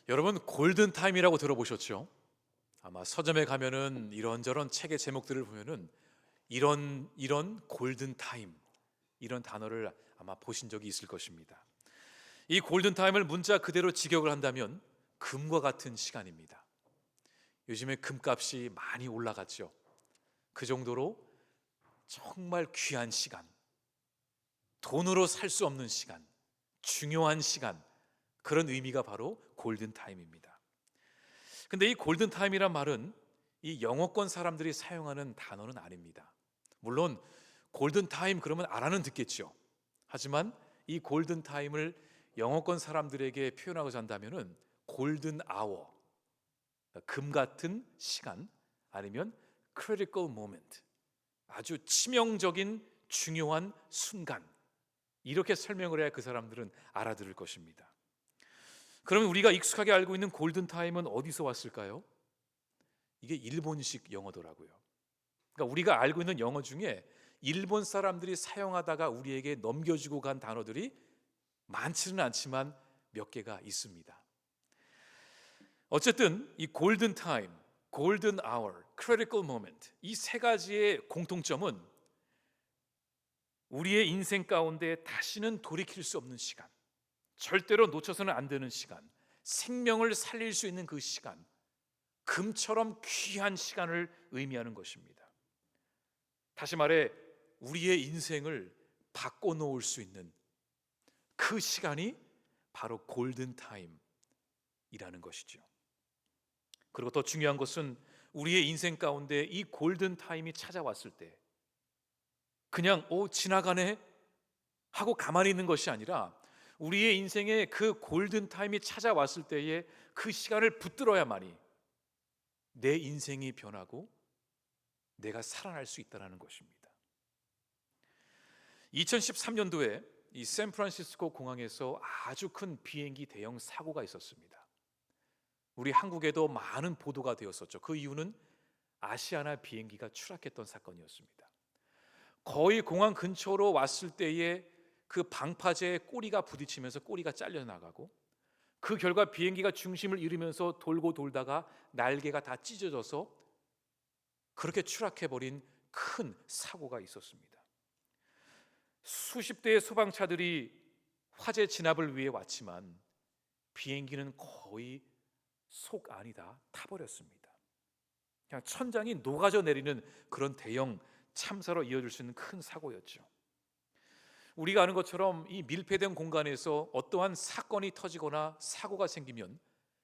여러분 골든타임이라고 들어보셨죠? 아마 서점에 가면은 이런저런 책의 제목들을 보면은 이런 골든타임 이런 단어를 아마 보신 적이 있을 것입니다. 이 골든타임을 문자 그대로 직역을 한다면 금과 같은 시간입니다. 요즘에 금값이 많이 올라갔죠. 그 정도로 정말 귀한 시간, 돈으로 살 수 없는 시간, 중요한 시간, 그런 의미가 바로 골든타임입니다. 근데 이 골든타임이란 말은 이 영어권 사람들이 사용하는 단어는 아닙니다. 물론 골든타임 그러면 알아는 듣겠죠. 하지만 이 골든타임을 영어권 사람들에게 표현하고자 한다면은 골든 아워, 금 같은 시간, 아니면 critical moment, 아주 치명적인 중요한 순간, 이렇게 설명을 해야 그 사람들은 알아들을 것입니다. 그러면 우리가 익숙하게 알고 있는 골든타임은 어디서 왔을까요? 이게 일본식 영어더라고요. 그러니까 우리가 알고 있는 영어 중에 일본 사람들이 사용하다가 우리에게 넘겨주고 간 단어들이 많지는 않지만 몇 개가 있습니다. 어쨌든 이 골든 타임, 골든 아워, 크리티컬 모멘트, 이 세 가지의 공통점은 우리의 인생 가운데 다시는 돌이킬 수 없는 시간, 절대로 놓쳐서는 안 되는 시간, 생명을 살릴 수 있는 그 시간, 금처럼 귀한 시간을 의미하는 것입니다. 다시 말해 우리의 인생을 바꿔놓을 수 있는 그 시간이 바로 골든타임이라는 것이죠. 그리고 더 중요한 것은 우리의 인생 가운데 이 골든타임이 찾아왔을 때 그냥 지나가네 하고 가만히 있는 것이 아니라 우리의 인생에 그 골든타임이 찾아왔을 때에 그 시간을 붙들어야만이 내 인생이 변하고 내가 살아날 수 있다는 것입니다. 2013년도에 이 샌프란시스코 공항에서 아주 큰 비행기 대형 사고가 있었습니다. 우리 한국에도 많은 보도가 되었었죠. 그 이유는 아시아나 비행기가 추락했던 사건이었습니다. 거의 공항 근처로 왔을 때에 그 방파제에 꼬리가 부딪히면서 꼬리가 잘려나가고, 그 결과 비행기가 중심을 잃으면서 돌고 돌다가 날개가 다 찢어져서 그렇게 추락해버린 큰 사고가 있었습니다. 수십 대의 소방차들이 화재 진압을 위해 왔지만 비행기는 거의 속 안이 다 타버렸습니다. 그냥 천장이 녹아져 내리는 그런 대형 참사로 이어질 수 있는 큰 사고였죠. 우리가 아는 것처럼 이 밀폐된 공간에서 어떠한 사건이 터지거나 사고가 생기면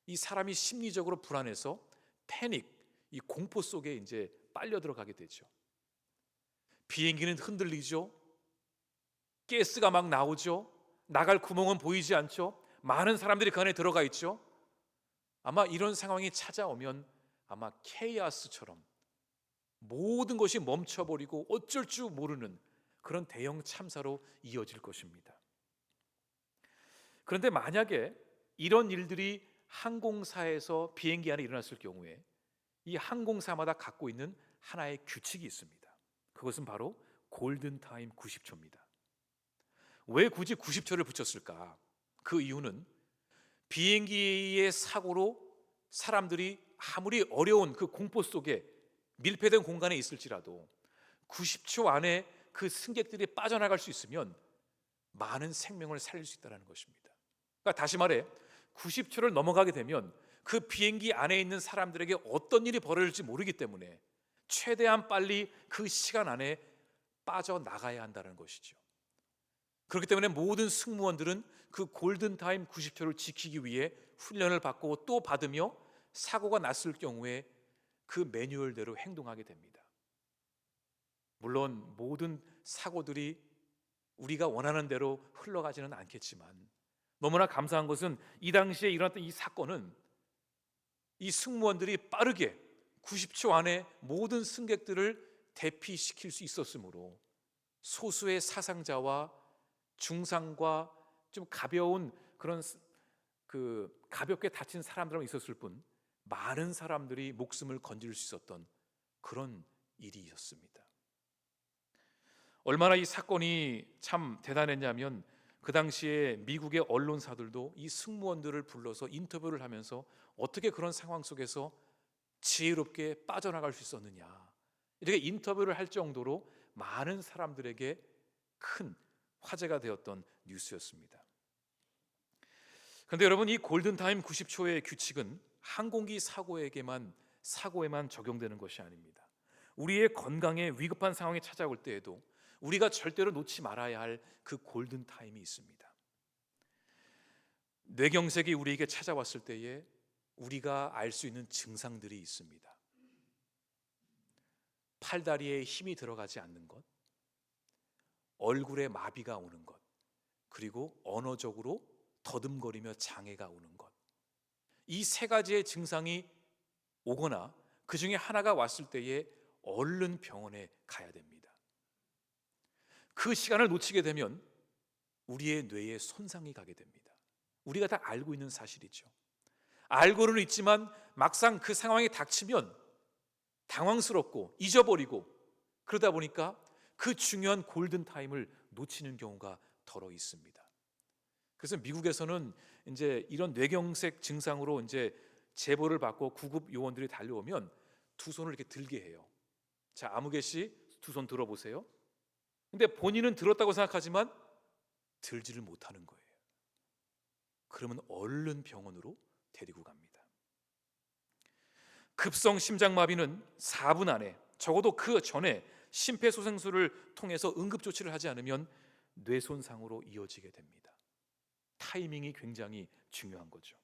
이 사람이 심리적으로 불안해서 패닉, 이 공포 속에 이제 빨려 들어가게 되죠. 비행기는 흔들리죠. 가스가 막 나오죠. 나갈 구멍은 보이지 않죠. 많은 사람들이 그 안에 들어가 있죠. 아마 이런 상황이 찾아오면 아마 케이아스처럼 모든 것이 멈춰버리고 어쩔 줄 모르는 그런 대형 참사로 이어질 것입니다. 그런데 만약에 이런 일들이 항공사에서 비행기 안에 일어났을 경우에 이 항공사마다 갖고 있는 하나의 규칙이 있습니다. 그것은 바로 골든타임 90초입니다. 왜 굳이 90초를 붙였을까? 그 이유는 비행기의 사고로 사람들이 아무리 어려운 그 공포 속에 밀폐된 공간에 있을지라도 90초 안에 그 승객들이 빠져나갈 수 있으면 많은 생명을 살릴 수 있다는 것입니다. 그러니까 다시 말해 90초를 넘어가게 되면 그 비행기 안에 있는 사람들에게 어떤 일이 벌어질지 모르기 때문에 최대한 빨리 그 시간 안에 빠져나가야 한다는 것이죠. 그렇기 때문에 모든 승무원들은 그 골든타임 90초를 지키기 위해 훈련을 받고 또 받으며 사고가 났을 경우에 그 매뉴얼대로 행동하게 됩니다. 물론 모든 사고들이 우리가 원하는 대로 흘러가지는 않겠지만 너무나 감사한 것은 이 당시에 일어났던 이 사건은 이 승무원들이 빠르게 90초 안에 모든 승객들을 대피시킬 수 있었으므로 소수의 사상자와 중상과 좀 가벼운 그런 가볍게 다친 사람들만 있었을 뿐 많은 사람들이 목숨을 건질 수 있었던 그런 일이었습니다. 얼마나 이 사건이 참 대단했냐면 그 당시에 미국의 언론사들도 이 승무원들을 불러서 인터뷰를 하면서 어떻게 그런 상황 속에서 지혜롭게 빠져나갈 수 있었느냐, 이렇게 인터뷰를 할 정도로 많은 사람들에게 큰 화제가 되었던 뉴스였습니다. 그런데 여러분, 이 골든타임 90초의 규칙은 항공기 사고에만 적용되는 것이 아닙니다. 우리의 건강에 위급한 상황이 찾아올 때에도 우리가 절대로 놓지 말아야 할 그 골든타임이 있습니다. 뇌경색이 우리에게 찾아왔을 때에 우리가 알 수 있는 증상들이 있습니다. 팔다리에 힘이 들어가지 않는 것, 얼굴에 마비가 오는 것, 그리고 언어적으로 더듬거리며 장애가 오는 것. 이 세 가지의 증상이 오거나 그 중에 하나가 왔을 때에 얼른 병원에 가야 됩니다. 그 시간을 놓치게 되면 우리의 뇌에 손상이 가게 됩니다. 우리가 다 알고 있는 사실이죠. 알고는 있지만 막상 그 상황이 닥치면 당황스럽고 잊어버리고, 그러다 보니까 그 중요한 골든타임을 놓치는 경우가 더러 있습니다. 그래서 미국에서는 이제 이런 뇌경색 증상으로 이제 제보를 받고 구급 요원들이 달려오면 두 손을 이렇게 들게 해요. 자, 아무개 씨 두 손 들어보세요. 근데 본인은 들었다고 생각하지만 들지를 못하는 거예요. 그러면 얼른 병원으로 데리고 갑니다. 급성 심장마비는 4분 안에, 적어도 그 전에 심폐소생술을 통해서 응급조치를 하지 않으면 뇌손상으로 이어지게 됩니다. 타이밍이 굉장히 중요한 거죠.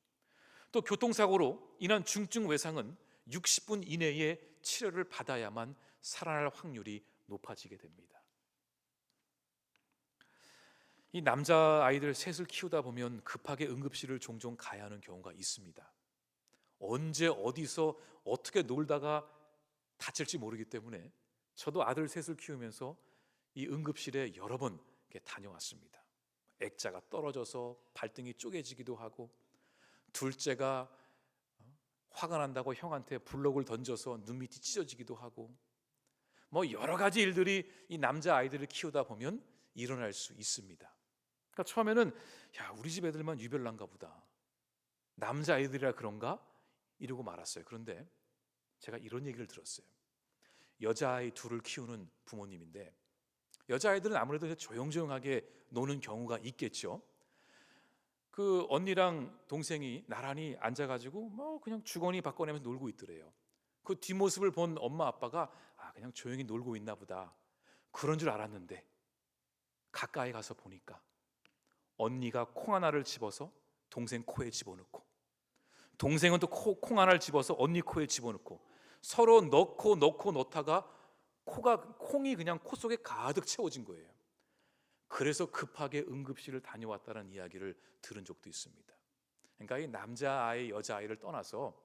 또 교통사고로 인한 중증 외상은 60분 이내에 치료를 받아야만 살아날 확률이 높아지게 됩니다. 이 남자아이들 셋을 키우다 보면 급하게 응급실을 종종 가야 하는 경우가 있습니다. 언제 어디서 어떻게 놀다가 다칠지 모르기 때문에 저도 아들 셋을 키우면서 이 응급실에 여러 번 다녀왔습니다. 액자가 떨어져서 발등이 쪼개지기도 하고, 둘째가 화가 난다고 형한테 블록을 던져서 눈밑이 찢어지기도 하고, 뭐 여러 가지 일들이 이 남자아이들을 키우다 보면 일어날 수 있습니다. 그러니까 처음에는 우리 집 애들만 유별난가 보다, 남자아이들이라 그런가 이러고 말았어요. 그런데 제가 이런 얘기를 들었어요. 여자아이 둘을 키우는 부모님인데, 여자아이들은 아무래도 조용조용하게 노는 경우가 있겠죠. 그 언니랑 동생이 나란히 앉아가지고 뭐 그냥 주거니 받거니면서 놀고 있더래요. 그 뒷모습을 본 엄마 아빠가 그냥 조용히 놀고 있나 보다 그런 줄 알았는데, 가까이 가서 보니까 언니가 콩 하나를 집어서 동생 코에 집어넣고, 동생은 또 콩 하나를 집어서 언니 코에 집어넣고, 서로 넣고 넣다가 콩이 그냥 코 속에 가득 채워진 거예요. 그래서 급하게 응급실을 다녀왔다는 이야기를 들은 적도 있습니다. 그러니까 이 남자아이 여자아이를 떠나서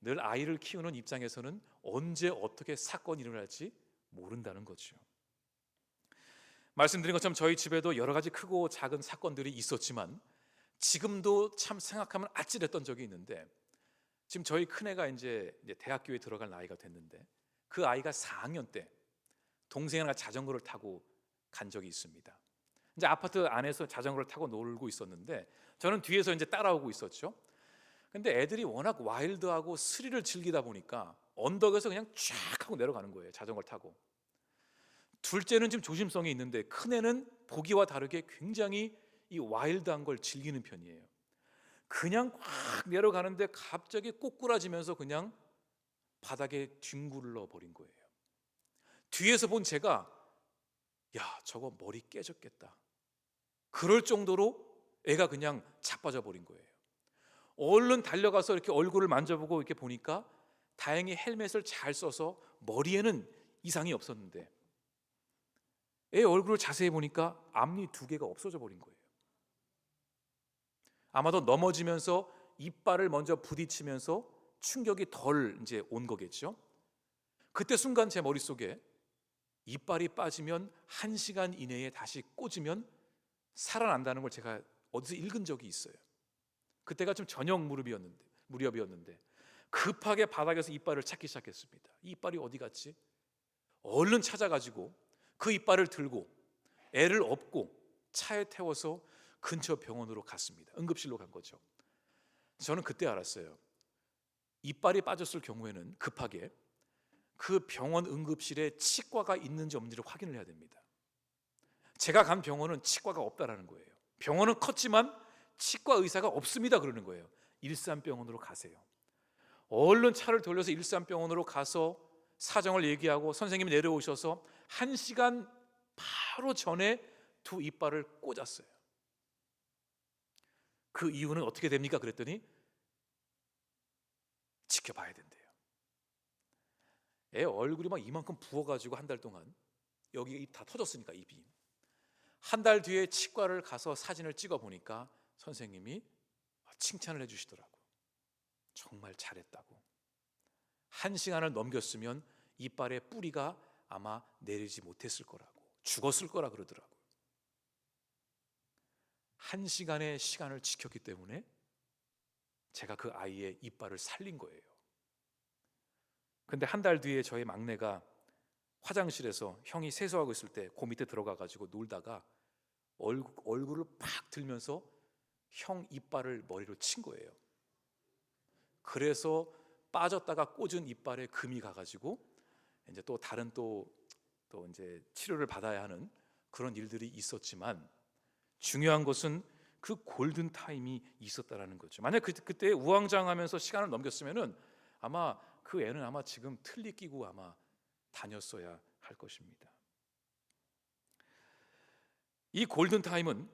늘 아이를 키우는 입장에서는 언제 어떻게 사건이 일어날지 모른다는 거죠. 말씀드린 것처럼 저희 집에도 여러 가지 크고 작은 사건들이 있었지만 지금도 참 생각하면 아찔했던 적이 있는데, 지금 저희 큰애가 이제 대학교에 들어갈 나이가 됐는데, 그 아이가 4학년 때 동생이랑 자전거를 타고 간 적이 있습니다. 이제 아파트 안에서 자전거를 타고 놀고 있었는데 저는 뒤에서 이제 따라오고 있었죠. 근데 애들이 워낙 와일드하고 스릴을 즐기다 보니까 언덕에서 그냥 쫙 하고 내려가는 거예요, 자전거를 타고. 둘째는 좀 조심성이 있는데 큰애는 보기와 다르게 굉장히 이 와일드한 걸 즐기는 편이에요. 그냥 확 내려가는데 갑자기 꼬꾸라지면서 그냥 바닥에 뒹굴러 버린 거예요. 뒤에서 본 제가 저거 머리 깨졌겠다, 그럴 정도로 애가 그냥 자빠져 버린 거예요. 얼른 달려가서 이렇게 얼굴을 만져보고 이렇게 보니까 다행히 헬멧을 잘 써서 머리에는 이상이 없었는데, 애 얼굴을 자세히 보니까 앞니 2개가 없어져 버린 거예요. 아마도 넘어지면서 이빨을 먼저 부딪히면서 충격이 덜 이제 온 거겠죠. 그때 순간 제 머릿속에 이빨이 빠지면 1시간 이내에 다시 꽂으면 살아난다는 걸 제가 어디서 읽은 적이 있어요. 그때가 좀 저녁 무렵이었는데 급하게 바닥에서 이빨을 찾기 시작했습니다. 이 이빨이 어디 갔지? 얼른 찾아가지고 그 이빨을 들고 애를 업고 차에 태워서 근처 병원으로 갔습니다. 응급실로 간 거죠. 저는 그때 알았어요. 이빨이 빠졌을 경우에는 급하게 그 병원 응급실에 치과가 있는지 없는지를 확인을 해야 됩니다. 제가 간 병원은 치과가 없다라는 거예요. 병원은 컸지만 치과 의사가 없습니다 그러는 거예요. 일산병원으로 가세요. 얼른 차를 돌려서 일산병원으로 가서 사정을 얘기하고 선생님이 내려오셔서 1시간 바로 전에 두 이빨을 꽂았어요. 그 이유는 어떻게 됩니까? 그랬더니 지켜봐야 된대요. 애 얼굴이 막 이만큼 부어가지고 한 달 동안 여기 입 다 터졌으니까 입이. 한 달 뒤에 치과를 가서 사진을 찍어 보니까 선생님이 칭찬을 해주시더라고요. 정말 잘했다고. 1시간을 넘겼으면 이빨의 뿌리가 아마 내리지 못했을 거라고, 죽었을 거라 그러더라고요. 1시간의 시간을 지켰기 때문에 제가 그 아이의 이빨을 살린 거예요. 근데 한 달 뒤에 저희 막내가 화장실에서 형이 세수하고 있을 때 그 밑에 들어가 가지고 놀다가 얼굴을 팍 들면서 형 이빨을 머리로 친 거예요. 그래서 빠졌다가 꽂은 이빨에 금이 가가지고 이제 또 다른 또 이제 치료를 받아야 하는 그런 일들이 있었지만 중요한 것은 그 골든 타임이 있었다라는 거죠. 만약 그때 우왕좌왕하면서 시간을 넘겼으면은 아마 그 애는 아마 지금 틀니 끼고 아마 다녔어야 할 것입니다. 이 골든 타임은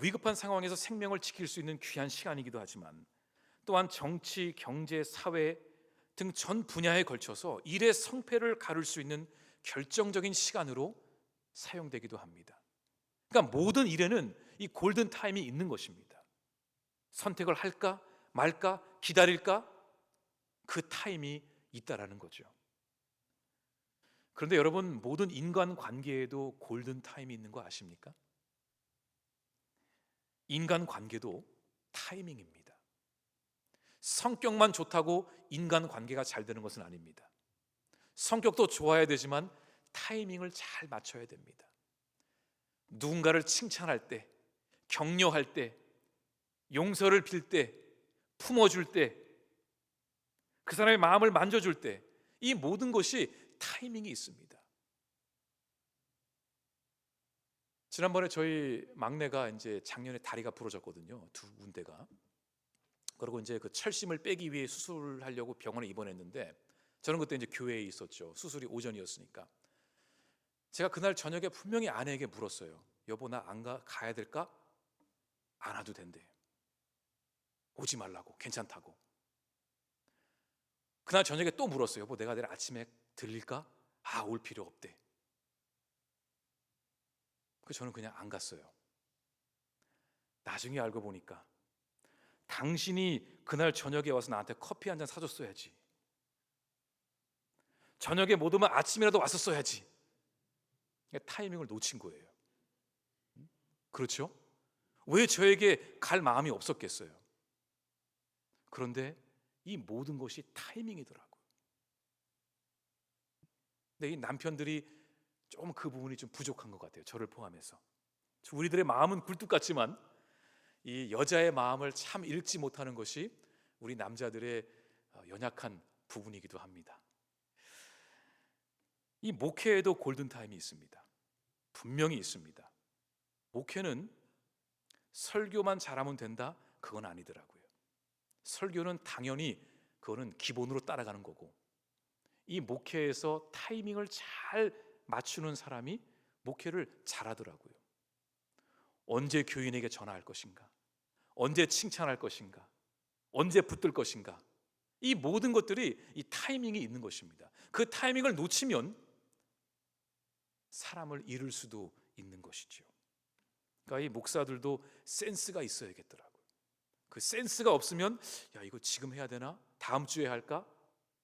위급한 상황에서 생명을 지킬 수 있는 귀한 시간이기도 하지만 또한 정치, 경제, 사회 등 전 분야에 걸쳐서 일의 성패를 가를 수 있는 결정적인 시간으로 사용되기도 합니다. 그러니까 모든 일에는 이 골든 타임이 있는 것입니다. 선택을 할까 말까 기다릴까 그 타임이 있다라는 거죠. 그런데 여러분, 모든 인간 관계에도 골든 타임이 있는 거 아십니까? 인간 관계도 타이밍입니다. 성격만 좋다고 인간 관계가 잘 되는 것은 아닙니다. 성격도 좋아야 되지만 타이밍을 잘 맞춰야 됩니다. 누군가를 칭찬할 때, 격려할 때, 용서를 빌 때, 품어줄 때, 그 사람의 마음을 만져줄 때, 이 모든 것이 타이밍이 있습니다. 지난번에 저희 막내가 이제 작년에 다리가 부러졌거든요. 두 군데가. 그리고 이제 그 철심을 빼기 위해 수술하려고 병원에 입원했는데 저는 그때 이제 교회에 있었죠. 수술이 오전이었으니까. 제가 그날 저녁에 분명히 아내에게 물었어요. 여보, 나 안 가야 될까? 안 와도 된대. 오지 말라고. 괜찮다고. 그날 저녁에 또 물었어요. 여보, 내가 내일 아침에 들릴까? 올 필요 없대. 그래서 저는 그냥 안 갔어요. 나중에 알고 보니까 당신이 그날 저녁에 와서 나한테 커피 한 잔 사줬어야지. 저녁에 못 오면 아침이라도 왔었어야지. 타이밍을 놓친 거예요. 그렇죠? 왜 저에게 갈 마음이 없었겠어요? 그런데 이 모든 것이 타이밍이더라고요. 근데 이 남편들이 좀 그 부분이 좀 부족한 것 같아요. 저를 포함해서. 우리들의 마음은 굴뚝 같지만 이 여자의 마음을 참 읽지 못하는 것이 우리 남자들의 연약한 부분이기도 합니다. 이 목회에도 골든타임이 있습니다. 분명히 있습니다. 목회는 설교만 잘하면 된다? 그건 아니더라고요. 설교는 당연히 그거는 기본으로 따라가는 거고, 이 목회에서 타이밍을 잘 맞추는 사람이 목회를 잘하더라고요. 언제 교인에게 전화할 것인가? 언제 칭찬할 것인가? 언제 붙들 것인가? 이 모든 것들이 이 타이밍이 있는 것입니다. 그 타이밍을 놓치면 사람을 잃을 수도 있는 것이죠. 그러니까 이 목사들도 센스가 있어야겠더라고요. 그 센스가 없으면 이거 지금 해야 되나? 다음 주에 할까?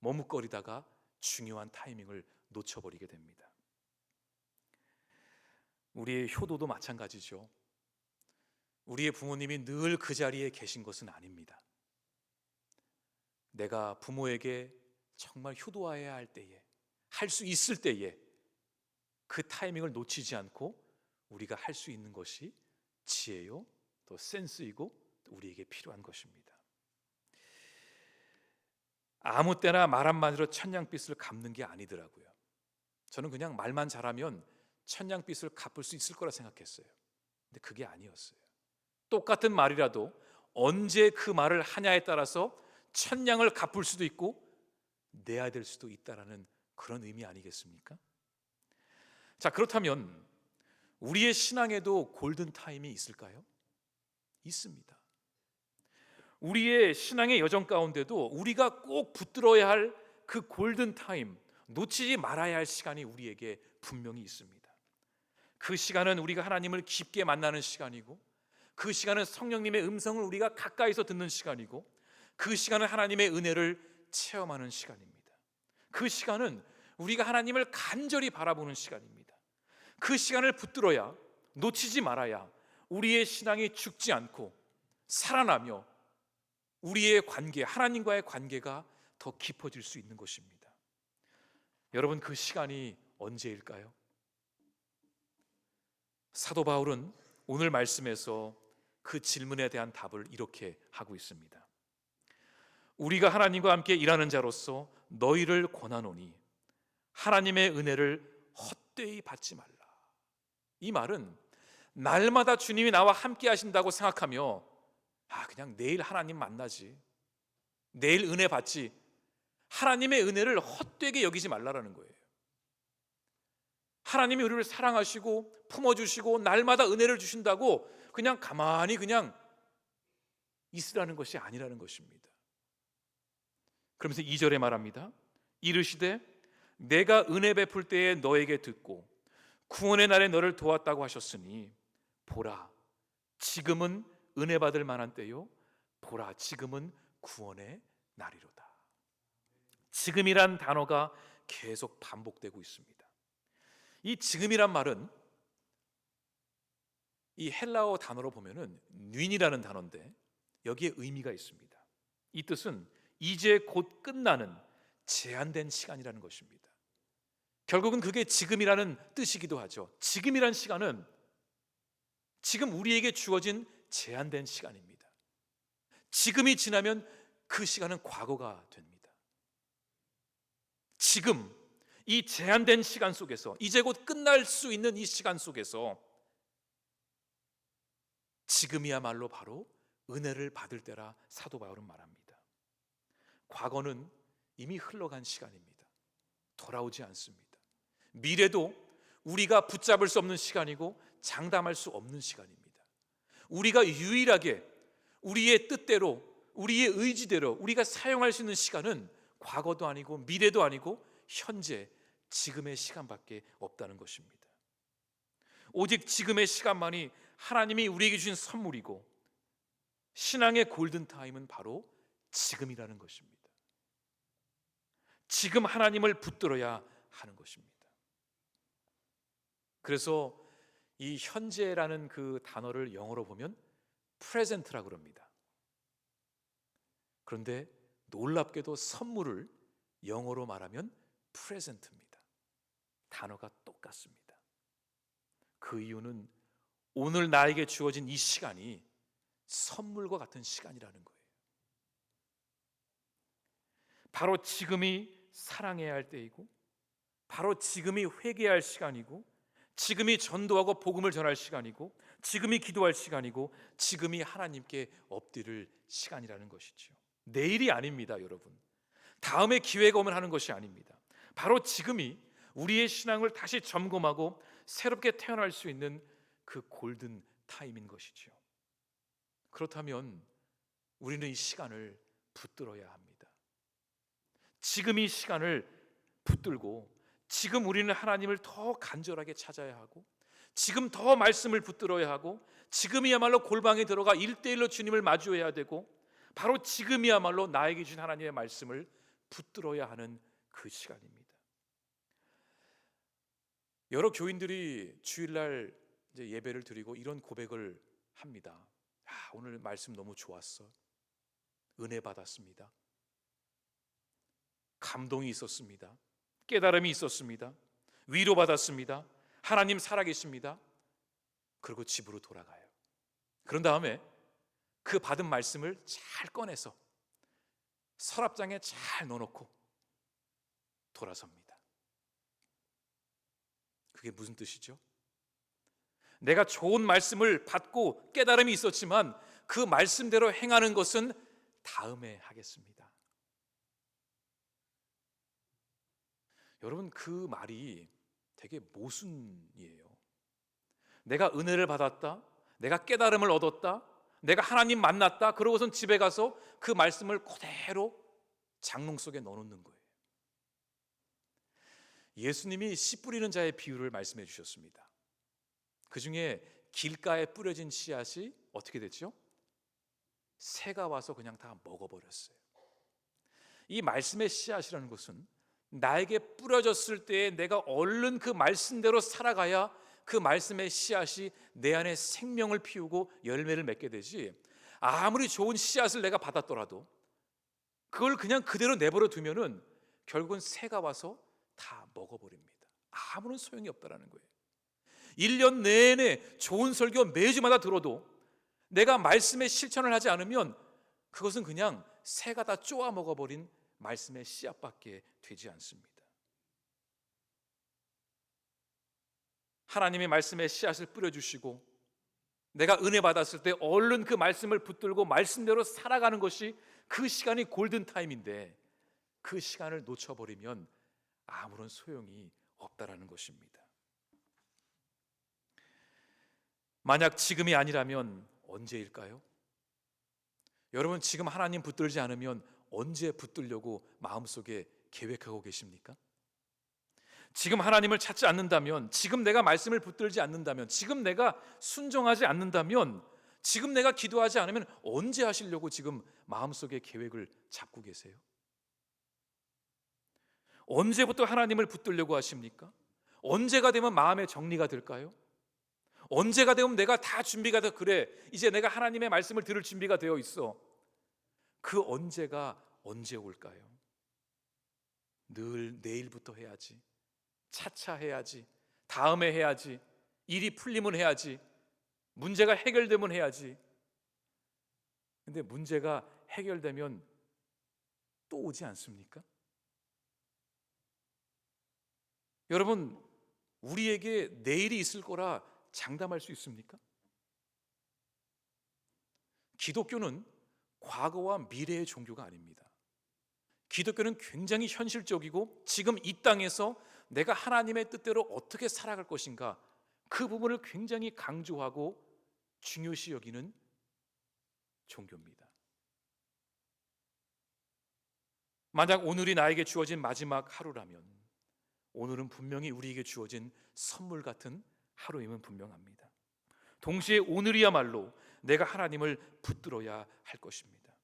머뭇거리다가 중요한 타이밍을 놓쳐버리게 됩니다. 우리의 효도도 마찬가지죠. 우리의 부모님이 늘 그 자리에 계신 것은 아닙니다. 내가 부모에게 정말 효도해야 할 때에, 할 수 있을 때에 그 타이밍을 놓치지 않고 우리가 할 수 있는 것이 지혜요, 또 센스이고 우리에게 필요한 것입니다. 아무 때나 말 한마디로 천냥빚을 갚는 게 아니더라고요. 저는 그냥 말만 잘하면 천냥빚을 갚을 수 있을 거라 생각했어요. 근데 그게 아니었어요. 똑같은 말이라도 언제 그 말을 하냐에 따라서 천냥을 갚을 수도 있고 내야 될 수도 있다라는 그런 의미 아니겠습니까? 자, 그렇다면 우리의 신앙에도 골든타임이 있을까요? 있습니다. 우리의 신앙의 여정 가운데도 우리가 꼭 붙들어야 할 그 골든타임, 놓치지 말아야 할 시간이 우리에게 분명히 있습니다. 그 시간은 우리가 하나님을 깊게 만나는 시간이고, 그 시간은 성령님의 음성을 우리가 가까이서 듣는 시간이고, 그 시간은 하나님의 은혜를 체험하는 시간입니다. 그 시간은 우리가 하나님을 간절히 바라보는 시간입니다. 그 시간을 붙들어야, 놓치지 말아야 우리의 신앙이 죽지 않고 살아나며 우리의 관계, 하나님과의 관계가 더 깊어질 수 있는 것입니다. 여러분, 그 시간이 언제일까요? 사도 바울은 오늘 말씀에서 그 질문에 대한 답을 이렇게 하고 있습니다. 우리가 하나님과 함께 일하는 자로서 너희를 권하노니 하나님의 은혜를 헛되이 받지 말라. 이 말은 날마다 주님이 나와 함께 하신다고 생각하며 그냥 내일 하나님 만나지, 내일 은혜 받지, 하나님의 은혜를 헛되게 여기지 말라라는 거예요. 하나님이 우리를 사랑하시고 품어주시고 날마다 은혜를 주신다고 그냥 가만히 그냥 있으라는 것이 아니라는 것입니다. 그러면서 2절에 말합니다. 이르시되 내가 은혜 베풀 때에 너에게 듣고 구원의 날에 너를 도왔다고 하셨으니 보라, 지금은 은혜 받을 만한 때요, 보라, 지금은 구원의 날이로다. 지금이란 단어가 계속 반복되고 있습니다. 이 지금이란 말은 이 헬라어 단어로 보면은 뉘이라는 단어인데 여기에 의미가 있습니다. 이 뜻은 이제 곧 끝나는 제한된 시간이라는 것입니다. 결국은 그게 지금이라는 뜻이기도 하죠. 지금이란 시간은 지금 우리에게 주어진 제한된 시간입니다. 지금이 지나면 그 시간은 과거가 됩니다. 지금 이 제한된 시간 속에서, 이제 곧 끝날 수 있는 이 시간 속에서 지금이야말로 바로 은혜를 받을 때라 사도 바울은 말합니다. 과거는 이미 흘러간 시간입니다. 돌아오지 않습니다. 미래도 우리가 붙잡을 수 없는 시간이고 장담할 수 없는 시간입니다. 우리가 유일하게 우리의 뜻대로, 우리의 의지대로 우리가 사용할 수 있는 시간은 과거도 아니고 미래도 아니고 현재, 지금의 시간밖에 없다는 것입니다. 오직 지금의 시간만이 하나님이 우리에게 주신 선물이고, 신앙의 골든타임은 바로 지금이라는 것입니다. 지금 하나님을 붙들어야 하는 것입니다. 그래서 이 현재라는 그 단어를 영어로 보면 present라고 그럽니다. 그런데 놀랍게도 선물을 영어로 말하면 present입니다. 단어가 똑같습니다. 그 이유는 오늘 나에게 주어진 이 시간이 선물과 같은 시간이라는 거예요. 바로 지금이 사랑해야 할 때이고, 바로 지금이 회개해야 할 시간이고, 지금이 전도하고 복음을 전할 시간이고, 지금이 기도할 시간이고, 지금이 하나님께 엎드릴 시간이라는 것이죠. 내일이 아닙니다, 여러분. 다음에 기회가 오면 하는 것이 아닙니다. 바로 지금이 우리의 신앙을 다시 점검하고 새롭게 태어날 수 있는 그 골든 타임인 것이죠. 그렇다면 우리는 이 시간을 붙들어야 합니다. 지금 이 시간을 붙들고, 지금 우리는 하나님을 더 간절하게 찾아야 하고, 지금 더 말씀을 붙들어야 하고, 지금이야말로 골방에 들어가 1대1로 주님을 마주해야 되고, 바로 지금이야말로 나에게 주신 하나님의 말씀을 붙들어야 하는 그 시간입니다. 여러 교인들이 주일날 이제 예배를 드리고 이런 고백을 합니다. 오늘 말씀 너무 좋았어. 은혜 받았습니다. 감동이 있었습니다. 깨달음이 있었습니다. 위로받았습니다. 하나님 살아계십니다. 그리고 집으로 돌아가요. 그런 다음에 그 받은 말씀을 잘 꺼내서 서랍장에 잘 넣어놓고 돌아섭니다. 그게 무슨 뜻이죠? 내가 좋은 말씀을 받고 깨달음이 있었지만 그 말씀대로 행하는 것은 다음에 하겠습니다. 여러분, 그 말이 되게 모순이에요. 내가 은혜를 받았다, 내가 깨달음을 얻었다, 내가 하나님 만났다, 그러고선 집에 가서 그 말씀을 그대로 장롱 속에 넣어놓는 거예요. 예수님이 씨 뿌리는 자의 비유를 말씀해 주셨습니다. 그 중에 길가에 뿌려진 씨앗이 어떻게 됐죠? 새가 와서 그냥 다 먹어버렸어요. 이 말씀의 씨앗이라는 것은 나에게 뿌려졌을 때에 내가 얼른 그 말씀대로 살아가야 그 말씀의 씨앗이 내 안에 생명을 피우고 열매를 맺게 되지, 아무리 좋은 씨앗을 내가 받았더라도 그걸 그냥 그대로 내버려 두면은 결국은 새가 와서 다 먹어버립니다. 아무런 소용이 없다라는 거예요. 1년 내내 좋은 설교 매주마다 들어도 내가 말씀의 실천을 하지 않으면 그것은 그냥 새가 다 쪼아 먹어버린 말씀의 씨앗밖에 되지 않습니다. 하나님의 말씀의 씨앗을 뿌려주시고 내가 은혜 받았을 때 얼른 그 말씀을 붙들고 말씀대로 살아가는 것이 그 시간이 골든타임인데, 그 시간을 놓쳐버리면 아무런 소용이 없다라는 것입니다. 만약 지금이 아니라면 언제일까요? 여러분, 지금 하나님 붙들지 않으면 언제 붙들려고 마음속에 계획하고 계십니까? 지금 하나님을 찾지 않는다면, 지금 내가 말씀을 붙들지 않는다면, 지금 내가 순종하지 않는다면, 지금 내가 기도하지 않으면 언제 하시려고 지금 마음속에 계획을 잡고 계세요? 언제부터 하나님을 붙들려고 하십니까? 언제가 되면 마음의 정리가 될까요? 언제가 되면 내가 다 준비가 돼, 그래 이제 내가 하나님의 말씀을 들을 준비가 되어 있어. 그 언제가 언제 올까요? 늘 내일부터 해야지, 차차 해야지, 다음에 해야지, 일이 풀리면 해야지, 문제가 해결되면 해야지. 근데 문제가 해결되면 또 오지 않습니까? 여러분, 우리에게 내일이 있을 거라 장담할 수 있습니까? 기독교는 과거와 미래의 종교가 아닙니다. 기독교는 굉장히 현실적이고 지금 이 땅에서 내가 하나님의 뜻대로 어떻게 살아갈 것인가, 그 부분을 굉장히 강조하고 중요시 여기는 종교입니다. 만약 오늘이 나에게 주어진 마지막 하루라면 오늘은 분명히 우리에게 주어진 선물 같은 하루임은 분명합니다. 동시에 오늘이야말로 내가 하나님을 붙들어야 할 것입니다.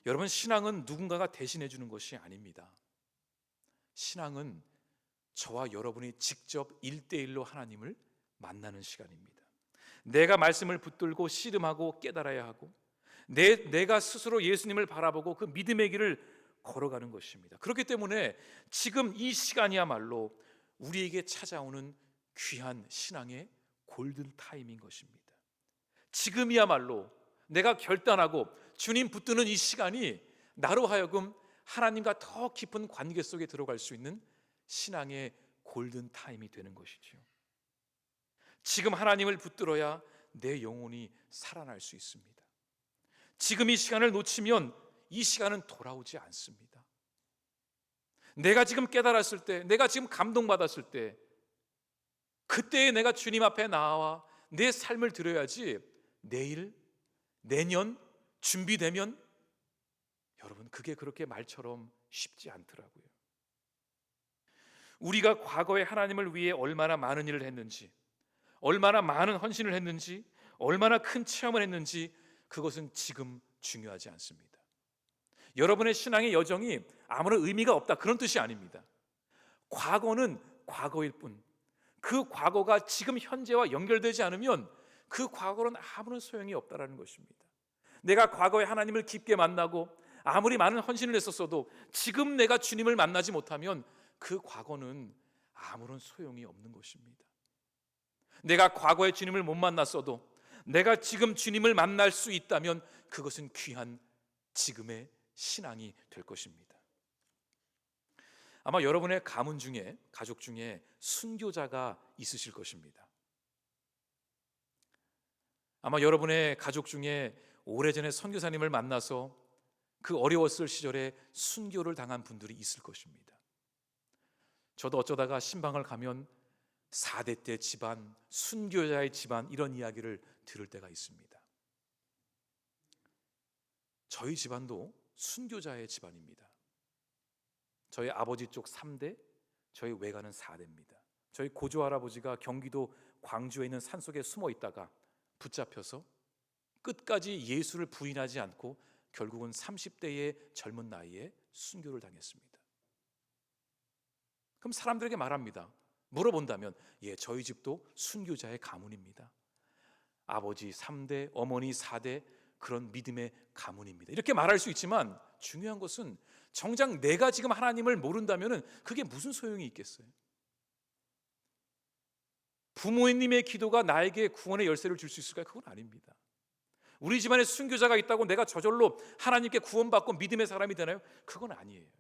여러분, 신앙은 누군가가 대신해 주는 것이 아닙니다. 신앙은 저와 여러분이 직접 1대1로 하나님을 만나는 시간입니다. 내가 말씀을 붙들고 씨름하고 깨달아야 하고 내가 스스로 예수님을 바라보고 그 믿음의 길을 걸어가는 것입니다. 그렇기 때문에 지금 이 시간이야말로 우리에게 찾아오는 귀한 신앙의 골든타임인 것입니다. 지금이야말로 내가 결단하고 주님 붙드는 이 시간이 나로 하여금 하나님과 더 깊은 관계 속에 들어갈 수 있는 신앙의 골든타임이 되는 것이죠. 지금 하나님을 붙들어야 내 영혼이 살아날 수 있습니다. 지금 이 시간을 놓치면 이 시간은 돌아오지 않습니다. 내가 지금 깨달았을 때, 내가 지금 감동받았을 때, 그때에 내가 주님 앞에 나와 내 삶을 드려야지, 내일, 내년 준비되면 여러분, 그게 그렇게 말처럼 쉽지 않더라고요. 우리가 과거에 하나님을 위해 얼마나 많은 일을 했는지, 얼마나 많은 헌신을 했는지, 얼마나 큰 체험을 했는지, 그것은 지금 중요하지 않습니다. 여러분의 신앙의 여정이 아무런 의미가 없다, 그런 뜻이 아닙니다. 과거는 과거일 뿐, 그 과거가 지금 현재와 연결되지 않으면 그 과거는 아무런 소용이 없다라는 것입니다. 내가 과거에 하나님을 깊게 만나고 아무리 많은 헌신을 했었어도 지금 내가 주님을 만나지 못하면 그 과거는 아무런 소용이 없는 것입니다. 내가 과거에 주님을 못 만났어도, 내가 지금 주님을 만날 수 있다면 그것은 귀한 지금의 신앙이 될 것입니다. 아마 여러분의 가문 중에, 가족 중에 순교자가 있으실 것입니다. 아마 여러분의 가족 중에 오래전에 선교사님을 만나서 그 어려웠을 시절에 순교를 당한 분들이 있을 것입니다. 저도 어쩌다가 신방을 가면 4대 때 집안, 순교자의 집안, 이런 이야기를 들을 때가 있습니다. 저희 집안도 순교자의 집안입니다. 저희 아버지 쪽 3대, 저희 외가는 4대입니다. 저희 고조 할아버지가 경기도 광주에 있는 산속에 숨어 있다가 붙잡혀서 끝까지 예수를 부인하지 않고 결국은 30대의 젊은 나이에 순교를 당했습니다. 그럼 사람들에게 말합니다. 물어본다면, 예, 저희 집도 순교자의 가문입니다. 아버지 3대, 어머니 4대, 그런 믿음의 가문입니다. 이렇게 말할 수 있지만 중요한 것은 정작 내가 지금 하나님을 모른다면 그게 무슨 소용이 있겠어요? 부모님의 기도가 나에게 구원의 열쇠를 줄 수 있을까요? 그건 아닙니다. 우리 집안에 순교자가 있다고 내가 저절로 하나님께 구원받고 믿음의 사람이 되나요? 그건 아니에요.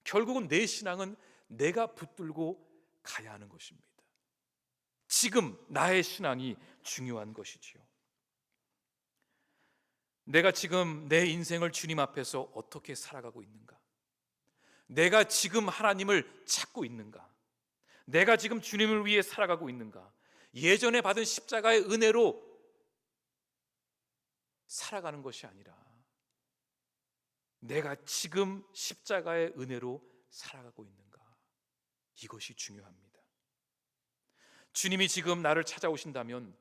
결국은 내 신앙은 내가 붙들고 가야 하는 것입니다. 지금 나의 신앙이 중요한 것이지요. 내가 지금 내 인생을 주님 앞에서 어떻게 살아가고 있는가? 내가 지금 하나님을 찾고 있는가? 내가 지금 주님을 위해 살아가고 있는가? 예전에 받은 십자가의 은혜로 살아가는 것이 아니라 내가 지금 십자가의 은혜로 살아가고 있는가? 이것이 중요합니다. 주님이 지금 나를 찾아오신다면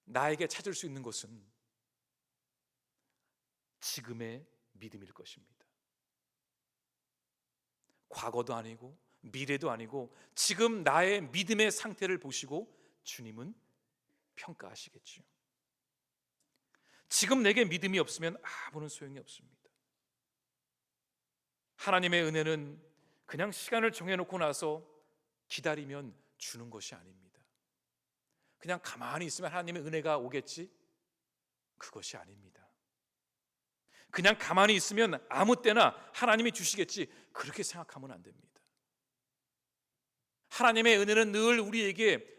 나에게 찾을 수 있는 것은 지금의 믿음일 것입니다. 과거도 아니고 미래도 아니고 지금 나의 믿음의 상태를 보시고 주님은 평가하시겠지요. 지금 내게 믿음이 없으면 아무런 소용이 없습니다. 하나님의 은혜는 그냥 시간을 정해놓고 나서 기다리면 주는 것이 아닙니다. 그냥 가만히 있으면 하나님의 은혜가 오겠지? 그것이 아닙니다. 그냥 가만히 있으면 아무 때나 하나님이 주시겠지? 그렇게 생각하면 안 됩니다. 하나님의 은혜는 늘 우리에게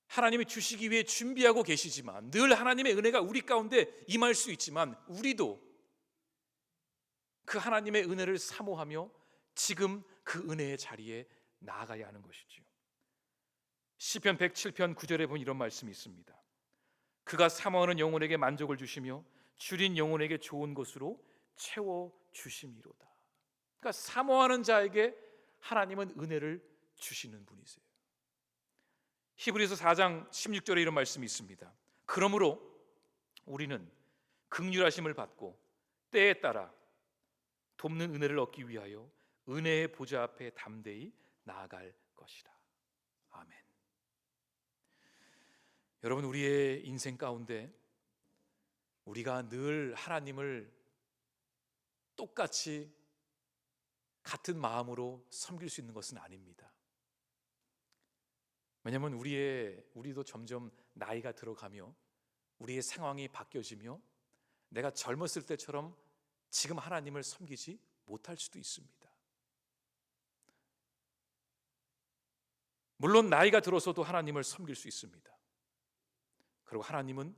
하나님이 주시기 위해 준비하고 계시지만, 늘 하나님의 은혜가 우리 가운데 임할 수 있지만, 우리도 그 하나님의 은혜를 사모하며 지금 그 은혜의 자리에 나아가야 하는 것이지요. 시편 107편 9절에 보면 이런 말씀이 있습니다. 그가 사모하는 영혼에게 만족을 주시며 줄인 영혼에게 좋은 것으로 채워주심이로다. 그러니까 사모하는 자에게 하나님은 은혜를 주시는 분이세요. 히브리서 4장 16절에 이런 말씀이 있습니다. 그러므로 우리는 긍휼하심을 받고 때에 따라 돕는 은혜를 얻기 위하여 은혜의 보좌 앞에 담대히 나아갈 것이라. 아멘. 여러분, 우리의 인생 가운데 우리가 늘 하나님을 똑같이 같은 마음으로 섬길 수 있는 것은 아닙니다. 왜냐하면 우리도 점점 나이가 들어가며 우리의 상황이 바뀌어지며 내가 젊었을 때처럼 지금 하나님을 섬기지 못할 수도 있습니다. 물론 나이가 들어서도 하나님을 섬길 수 있습니다. 그리고 하나님은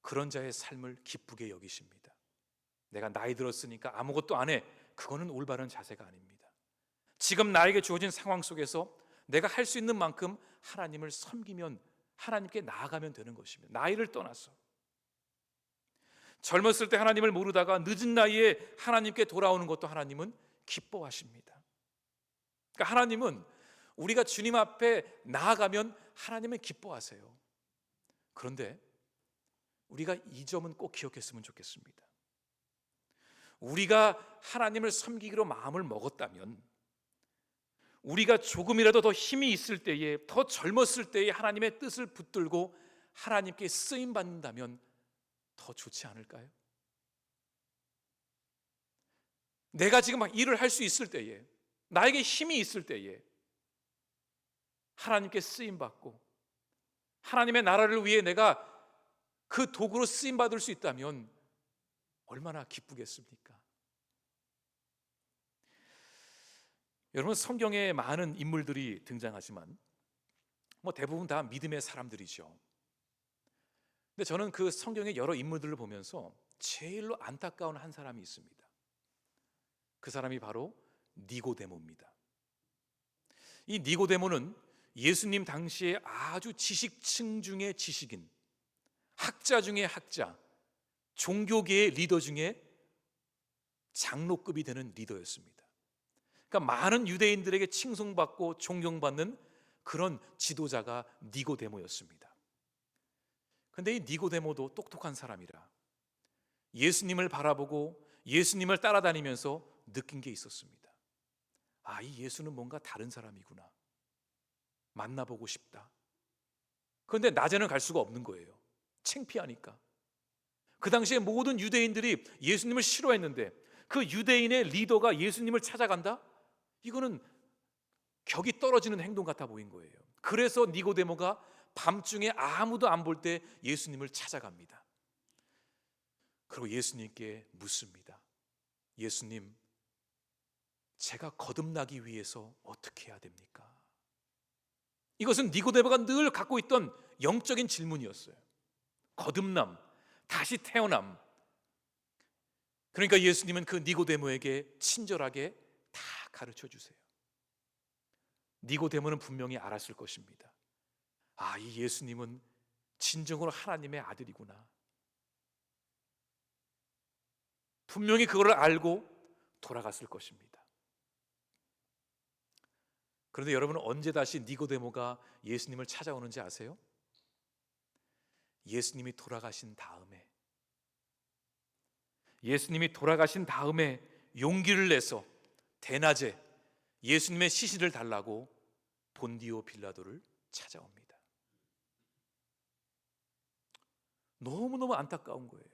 그런 자의 삶을 기쁘게 여기십니다. 내가 나이 들었으니까 아무것도 안 해. 그거는 올바른 자세가 아닙니다. 지금 나에게 주어진 상황 속에서 내가 할 수 있는 만큼 하나님을 섬기면, 하나님께 나아가면 되는 것입니다. 나이를 떠나서 젊었을 때 하나님을 모르다가 늦은 나이에 하나님께 돌아오는 것도 하나님은 기뻐하십니다. 그러니까 하나님은 우리가 주님 앞에 나아가면 하나님은 기뻐하세요. 그런데 우리가 이 점은 꼭 기억했으면 좋겠습니다. 우리가 하나님을 섬기기로 마음을 먹었다면, 우리가 조금이라도 더 힘이 있을 때에, 더 젊었을 때에 하나님의 뜻을 붙들고 하나님께 쓰임 받는다면 더 좋지 않을까요? 내가 지금 막 일을 할 수 있을 때에, 나에게 힘이 있을 때에 하나님께 쓰임 받고 하나님의 나라를 위해 내가 그 도구로 쓰임 받을 수 있다면 얼마나 기쁘겠습니까? 여러분, 성경에 많은 인물들이 등장하지만 대부분 다 믿음의 사람들이죠. 근데 저는 그 성경의 여러 인물들을 보면서 제일로 안타까운 한 사람이 있습니다. 그 사람이 바로 니고데모입니다. 이 니고데모는 예수님 당시에 아주 지식층 중의 지식인, 학자 중의 학자, 종교계의 리더 중에 장로급이 되는 리더였습니다. 그러니까 많은 유대인들에게 칭송받고 존경받는 그런 지도자가 니고데모였습니다. 그런데 이 니고데모도 똑똑한 사람이라 예수님을 바라보고 예수님을 따라다니면서 느낀 게 있었습니다. 이 예수는 뭔가 다른 사람이구나. 만나보고 싶다. 그런데 낮에는 갈 수가 없는 거예요. 창피하니까. 그 당시에 모든 유대인들이 예수님을 싫어했는데 그 유대인의 리더가 예수님을 찾아간다? 이거는 격이 떨어지는 행동 같아 보인 거예요. 그래서 니고데모가 밤중에 아무도 안 볼 때 예수님을 찾아갑니다. 그리고 예수님께 묻습니다. 예수님, 제가 거듭나기 위해서 어떻게 해야 됩니까? 이것은 니고데모가 늘 갖고 있던 영적인 질문이었어요. 거듭남, 다시 태어남. 그러니까 예수님은 그 니고데모에게 친절하게 다 가르쳐 주세요. 니고데모는 분명히 알았을 것입니다. 이 예수님은 진정으로 하나님의 아들이구나. 분명히 그걸 알고 돌아갔을 것입니다. 그런데 여러분은 언제 다시 니고데모가 예수님을 찾아오는지 아세요? 예수님이 돌아가신 다음에 용기를 내서 대낮에 예수님의 시신을 달라고 본디오 빌라도를 찾아옵니다. 너무너무 안타까운 거예요.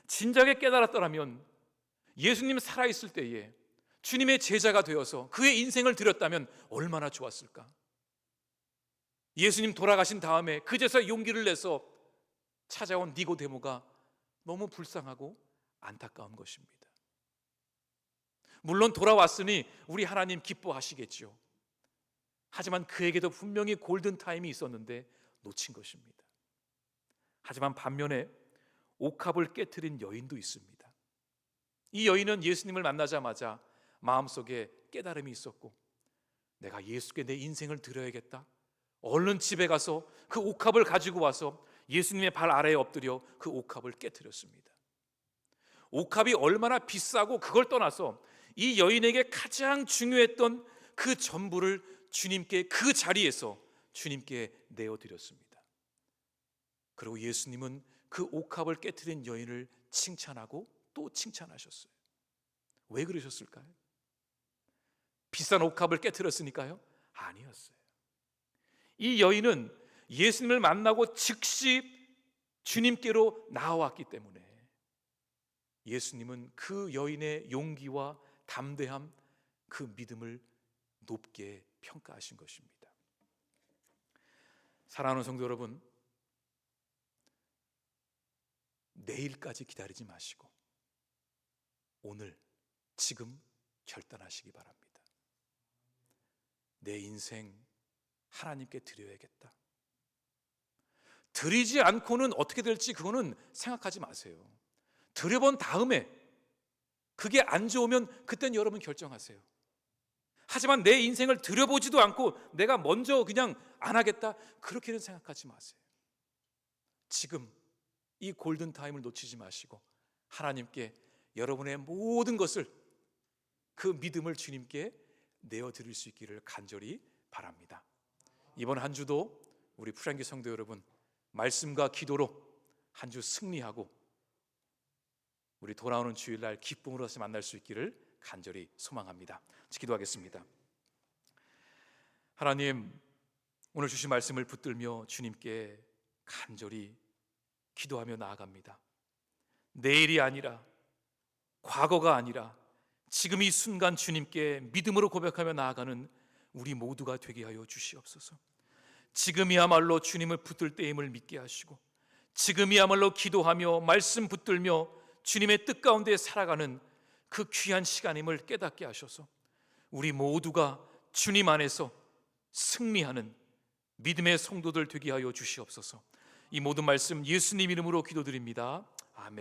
진작에 깨달았더라면 예수님 살아있을 때에 주님의 제자가 되어서 그의 인생을 드렸다면 얼마나 좋았을까. 예수님 돌아가신 다음에 그제서 용기를 내서 찾아온 니고데모가 너무 불쌍하고 안타까운 것입니다. 물론 돌아왔으니 우리 하나님 기뻐하시겠죠. 하지만 그에게도 분명히 골든타임이 있었는데 놓친 것입니다. 하지만 반면에 옥합을 깨트린 여인도 있습니다. 이 여인은 예수님을 만나자마자 마음속에 깨달음이 있었고, 내가 예수께 내 인생을 드려야겠다. 얼른 집에 가서 그 옥합을 가지고 와서 예수님의 발 아래에 엎드려 그 옥합을 깨트렸습니다. 옥합이 얼마나 비싸고 그걸 떠나서 이 여인에게 가장 중요했던 그 전부를 주님께, 그 자리에서 주님께 내어드렸습니다. 그리고 예수님은 그 옥합을 깨트린 여인을 칭찬하고 또 칭찬하셨어요. 왜 그러셨을까요? 비싼 옥합을 깨트렸으니까요? 아니었어요. 이 여인은 예수님을 만나고 즉시 주님께로 나아왔기 때문에 예수님은 그 여인의 용기와 담대함, 그 믿음을 높게 평가하신 것입니다. 사랑하는 성도 여러분, 내일까지 기다리지 마시고 오늘, 지금 결단하시기 바랍니다. 내 인생 하나님께 드려야겠다. 드리지 않고는 어떻게 될지 그거는 생각하지 마세요. 드려본 다음에 그게 안 좋으면 그땐 여러분 결정하세요. 하지만 내 인생을 드려보지도 않고 내가 먼저 그냥 안 하겠다, 그렇게는 생각하지 마세요. 지금 이 골든타임을 놓치지 마시고 하나님께 여러분의 모든 것을, 그 믿음을 주님께 내어드릴 수 있기를 간절히 바랍니다. 이번 한 주도 우리 풀향기 성도 여러분, 말씀과 기도로 한 주 승리하고 우리 돌아오는 주일날 기쁨으로 다시 만날 수 있기를 간절히 소망합니다. 기도하겠습니다. 하나님, 오늘 주신 말씀을 붙들며 주님께 간절히 기도하며 나아갑니다. 내일이 아니라, 과거가 아니라 지금 이 순간 주님께 믿음으로 고백하며 나아가는 우리 모두가 되게 하여 주시옵소서. 지금이야말로 주님을 붙들 때임을 믿게 하시고, 지금이야말로 기도하며 말씀 붙들며 주님의 뜻 가운데 살아가는 그 귀한 시간임을 깨닫게 하셔서 우리 모두가 주님 안에서 승리하는 믿음의 성도들 되게 하여 주시옵소서. 이 모든 말씀 예수님 이름으로 기도드립니다.